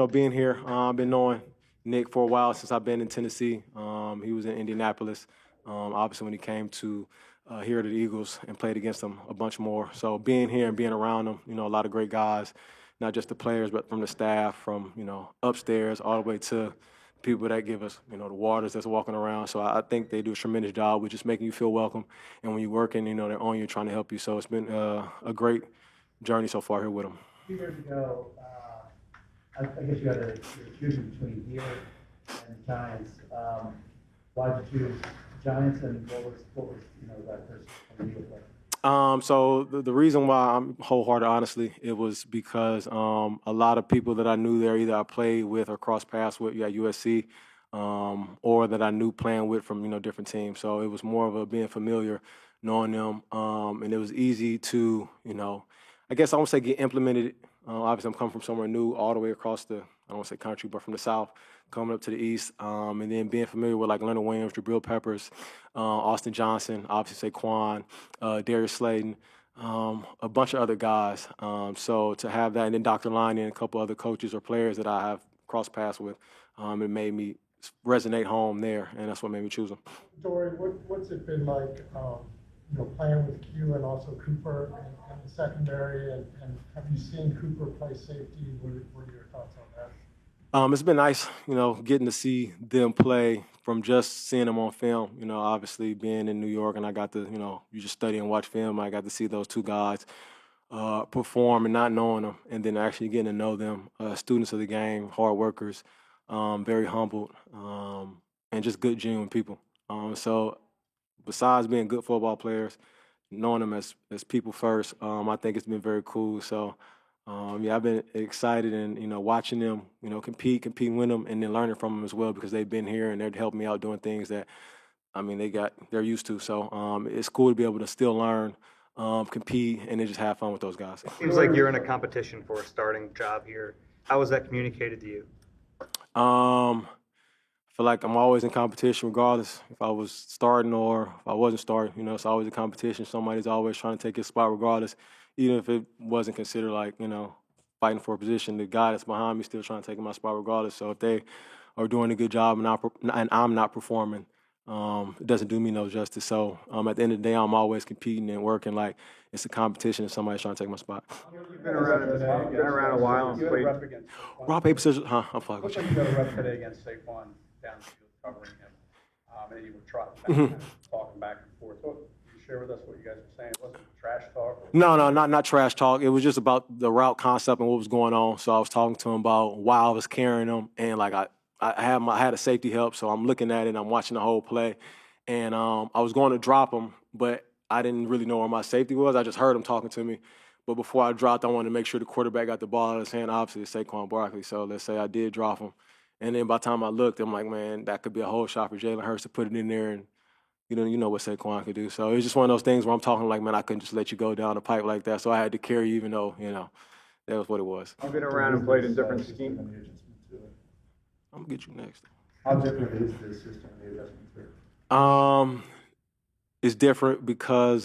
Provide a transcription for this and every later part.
Being here, I've been knowing Nick for a while since I've been in Tennessee. He was in Indianapolis. Obviously, when he came to here to the Eagles and played against them a bunch more. So being here and being around them, a lot of great guys, not just the players, but from the staff, from upstairs all the way to people that give us, the waters that's walking around. So I think they do a tremendous job with just making you feel welcome. And when you're working, they're on you trying to help you. So it's been a great journey so far here with them. 2 years ago, I guess you had you're choosing between here and the Giants. Why did you choose Giants, and what was that person from you like? So the reason why I'm wholehearted, honestly, it was because a lot of people that I knew there, either I played with or crossed paths with at USC, or that I knew playing with from different teams. So it was more of a being familiar, knowing them, and it was easy to I guess I won't say get implemented. Obviously, I'm coming from somewhere new, all the way across the, I don't want to say country, but from the South, coming up to the East, and then being familiar with like Leonard Williams, Jabril Peppers, Austin Johnson, obviously Saquon, Darius Slayton, a bunch of other guys. So to have that, and then Dr. Line and a couple other coaches or players that I have crossed paths with, it made me resonate home there, and that's what made me choose them. Adoree, what's it been like, playing with Q and also Cooper in the secondary, and have you seen Cooper play safety? What are your thoughts on that? It's been nice, getting to see them play from just seeing them on film. Obviously being in New York, and I got to, you just study and watch film. I got to see those two guys perform and not knowing them, and then actually getting to know them. Students of the game, hard workers, very humbled, and just good, genuine people. So besides being good football players, knowing them as people first, I think it's been very cool. So, yeah, I've been excited and watching them, competing with them, and then learning from them as well because they've been here and they're helping me out doing things that they're used to. So it's cool to be able to still learn, compete, and then just have fun with those guys. Seems like you're in a competition for a starting job here. How was that communicated to you? I feel like I'm always in competition regardless if I was starting or if I wasn't starting. It's always a competition. Somebody's always trying to take his spot regardless, even if it wasn't considered like, fighting for a position. The guy that's behind me still trying to take my spot regardless. So if they are doing a good job and I'm not performing, it doesn't do me no justice. So at the end of the day, I'm always competing and working like it's a competition and somebody's trying to take my spot. You've been around a while. And played. Rock, paper, scissors. I'm fine. Looks like you got a rep today against Saquon downfield covering him, and you were trotting back, talking back and forth. Can you share with us what you guys were saying? It wasn't trash talk? No, not trash talk. It was just about the route concept and what was going on. So I was talking to him about why I was carrying him, and like I had a safety help, so I'm looking at it and I'm watching the whole play, and I was going to drop him, but I didn't really know where my safety was. I just heard him talking to me. But before I dropped, I wanted to make sure the quarterback got the ball out of his hand. Obviously, it's Saquon Barkley. So let's say I did drop him. And then by the time I looked, I'm like, man, that could be a whole shot for Jalen Hurts to put it in there, and you know what Saquon could do. So it was just one of those things where I'm talking like, man, I couldn't just let you go down the pipe like that. So I had to carry you, even though that was what it was. You've been around and played in different schemes. I'm gonna get you next. How different is this system and the adjustment to? It's different because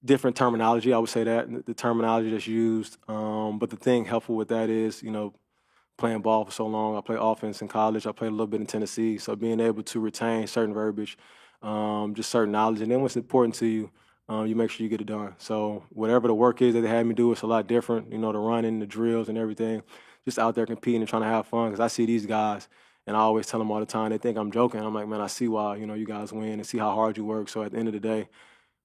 different terminology. I would say that the terminology that's used. But the thing helpful with that is, playing ball for so long. I played offense in college. I played a little bit in Tennessee. So being able to retain certain verbiage, just certain knowledge, and then what's important to you, you make sure you get it done. So whatever the work is that they had me do, it's a lot different. The running, the drills, and everything. Just out there competing and trying to have fun. Because I see these guys, and I always tell them all the time, they think I'm joking. I'm like, man, I see why you guys win and see how hard you work. So at the end of the day,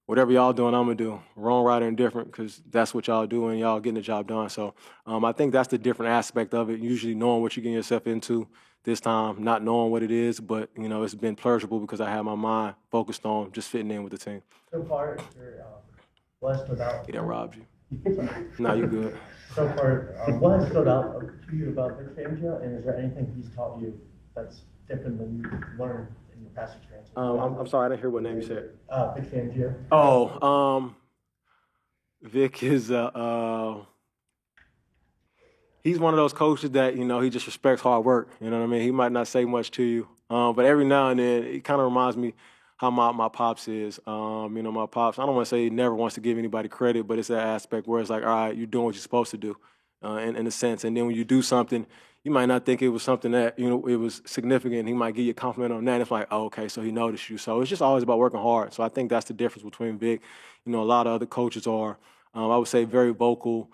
whatever y'all doing, I'm gonna do. Wrong, right, or indifferent, because that's what y'all do, and y'all getting the job done. So I think that's the different aspect of it. Usually knowing what you're getting yourself into. This time, not knowing what it is, but it's been pleasurable because I have my mind focused on just fitting in with the team. So far, you're blessed without. He done robbed you. No, you good. So far, what has stood out to you about Vic Fangio, and is there anything he's taught you that's different than you learned in your past experience? I'm sorry, I didn't hear what name you said. Vic Fangio. Oh, Vic is he's one of those coaches that he just respects hard work. You know what I mean? He might not say much to you, but every now and then it kind of reminds me how my pops is. My pops, I don't want to say he never wants to give anybody credit, but it's that aspect where it's like, all right, you're doing what you're supposed to do. in a sense. And then when you do something, you might not think it was something that, it was significant. He might give you a compliment on that. It's like, oh, okay, so he noticed you. So it's just always about working hard. So I think that's the difference between Vic. A lot of other coaches are, I would say, very vocal,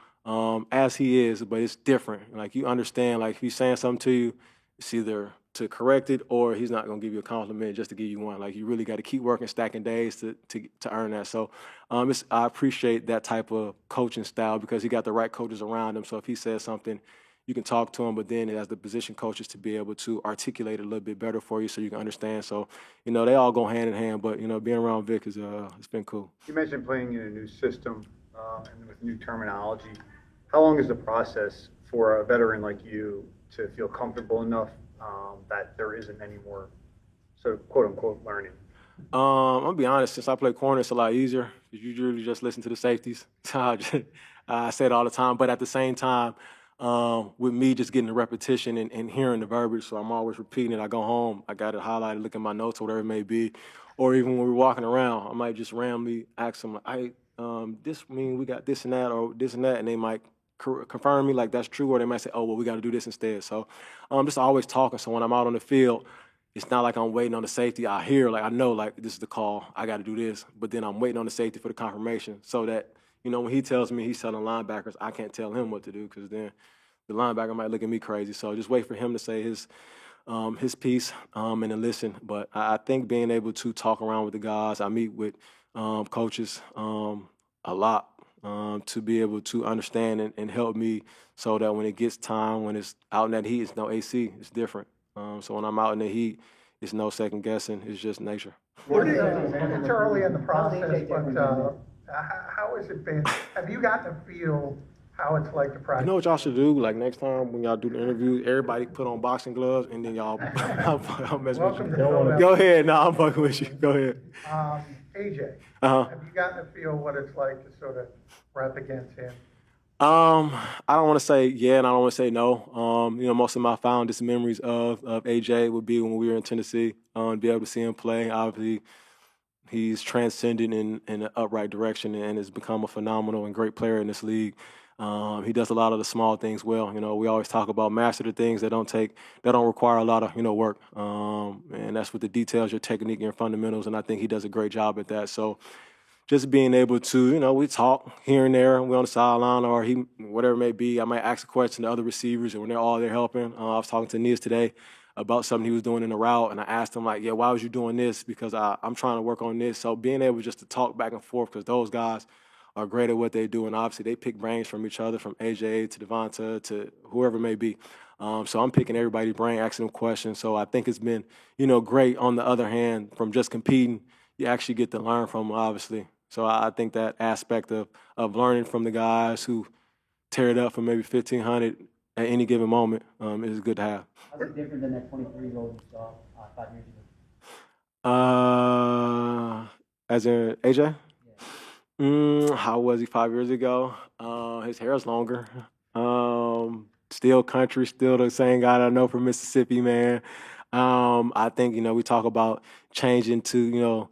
as he is, but it's different. Like, you understand, like, if he's saying something to you, it's either to correct it or he's not going to give you a compliment just to give you one. Like, you really got to keep working, stacking days to earn that. So I appreciate that type of coaching style because he got the right coaches around him. So if he says something, you can talk to him, but then as the position coaches to be able to articulate it a little bit better for you so you can understand. So, they all go hand in hand, but, being around Vic it's been cool. You mentioned playing in a new system and with new terminology. How long is the process for a veteran like you to feel comfortable enough that there isn't any more, so quote unquote, learning? I'm gonna be honest. Since I play corner, it's a lot easier. You usually just listen to the safeties. I say it all the time, but at the same time, with me just getting the repetition and hearing the verbiage, so I'm always repeating it. I go home, I got it highlighted, look at my notes or whatever it may be, or even when we're walking around, I might just randomly ask them, like, "Hey, this mean we got this and that, or this and that," and they might confirm me like that's true, or they might say, "Oh, well, we got to do this instead." So I'm just always talking. So when I'm out on the field, it's not like I'm waiting on the safety. I hear, like, I know, like, this is the call. I got to do this. But then I'm waiting on the safety for the confirmation so that, when he tells me he's telling linebackers, I can't tell him what to do because then the linebacker might look at me crazy. So just wait for him to say his piece and then listen. But I think being able to talk around with the guys, I meet with coaches a lot to be able to understand and help me so that when it gets time, when it's out in that heat, it's no AC, it's different. So when I'm out in the heat, it's no second guessing. It's just nature. It's early in the process, but how has it been? Have you gotten to feel how it's like to practice? You know what y'all should do? Like, next time when y'all do the interview, everybody put on boxing gloves and then y'all I'll mess with you. Go ahead. No, I'm fucking with you. Go ahead. AJ, Uh-huh. have you gotten to feel what it's like to sort of rep against him? I don't want to say yeah, and I don't want to say no. Most of my fondest memories of AJ would be when we were in Tennessee, to be able to see him play. Obviously, he's transcended in an upright direction and has become a phenomenal and great player in this league. He does a lot of the small things well. We always talk about master the things that don't require a lot of work, and that's with the details, your technique, your fundamentals, and I think he does a great job at that. So just being able to, we talk here and there, we're on the sideline or whatever it may be. I might ask a question to other receivers and when they're all there helping. I was talking to Nias today about something he was doing in the route, and I asked him, like, yeah, why was you doing this? Because I'm trying to work on this. So being able just to talk back and forth, because those guys are great at what they do, and obviously they pick brains from each other, from AJ to Devonta to whoever it may be. So I'm picking everybody's brain, asking them questions. So I think it's been, great. On the other hand, from just competing, you actually get to learn from them, obviously. So I think that aspect of learning from the guys who tear it up for maybe 1,500 at any given moment is good to have. How's it different than that 23-year-old you saw 5 years ago? As in AJ? Yeah. How was he 5 years ago? His hair is longer. Still country, still the same guy that I know from Mississippi, man. I think, we talk about changing to,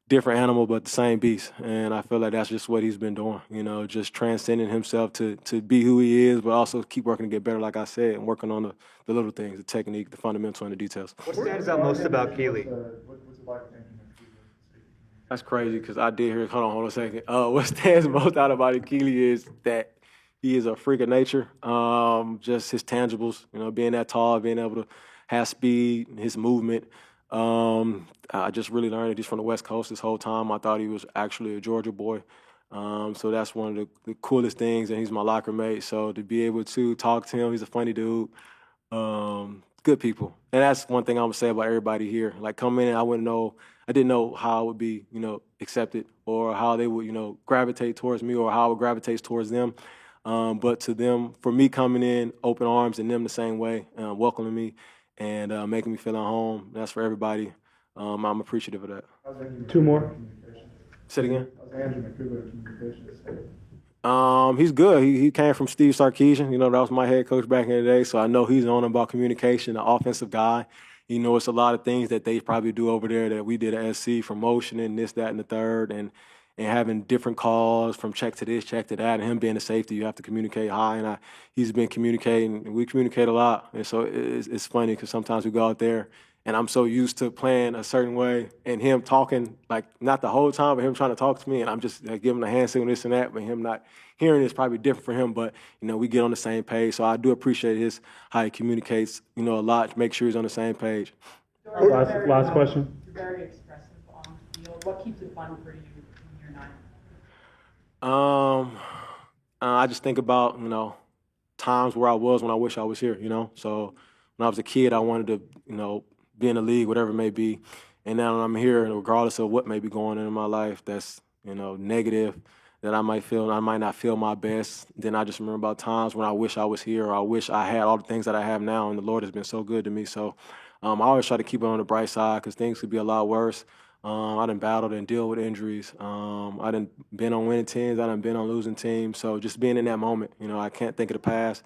different animal, but the same beast. And I feel like that's just what he's been doing, just transcending himself to be who he is, but also keep working to get better, like I said, and working on the little things, the technique, the fundamental, and the details. What stands out most about Keely? That's crazy because I did hear, hold on a second. What stands most out about Keely is that he is a freak of nature. Just his tangibles, being that tall, being able to have speed, his movement. I just really learned that he's from the West Coast this whole time. I thought he was actually a Georgia boy. So that's one of the coolest things, and he's my locker mate. So to be able to talk to him, he's a funny dude. Good people. And that's one thing I'm going to say about everybody here. Like, coming in, I didn't know how I would be, accepted or how they would, gravitate towards me or how I would gravitate towards them. But to them, for me coming in, open arms, and them the same way, welcoming me, and making me feel at home. That's for everybody. I'm appreciative of that. Two more. Say it again. He's good. He came from Steve Sarkisian. That was my head coach back in the day, so I know he's on about communication, the offensive guy. It's a lot of things that they probably do over there that we did at SC for motion and this, that, and the third. And and having different calls from check to this, check to that, and him being a safety, you have to communicate high, and he's been communicating, and we communicate a lot, and so it's funny because sometimes we go out there, and I'm so used to playing a certain way, and him talking, like, not the whole time, but him trying to talk to me, and I'm just like, giving him a hand signal, this and that, but him not hearing is probably different for him, but, we get on the same page, so I do appreciate how he communicates, a lot to make sure he's on the same page. Last question. You're very expressive on the field. What keeps it fun for you when you're not? I just think about, times where I was when I wish I was here, So when I was a kid, I wanted to, be in the league, whatever it may be. And now I'm here, and regardless of what may be going on in my life that's, negative, that I might not feel my best. Then I just remember about times when I wish I was here, or I wish I had all the things that I have now, and the Lord has been so good to me. So I always try to keep it on the bright side because things could be a lot worse. I done battled and deal with injuries. I done been on winning teams. I done been on losing teams. So just being in that moment, I can't think of the past,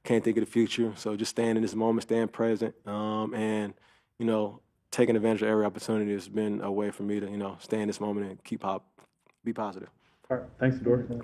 can't think of the future. So just staying in this moment, staying present, and, taking advantage of every opportunity has been a way for me to, stay in this moment and be positive. All right, thanks, Adoree.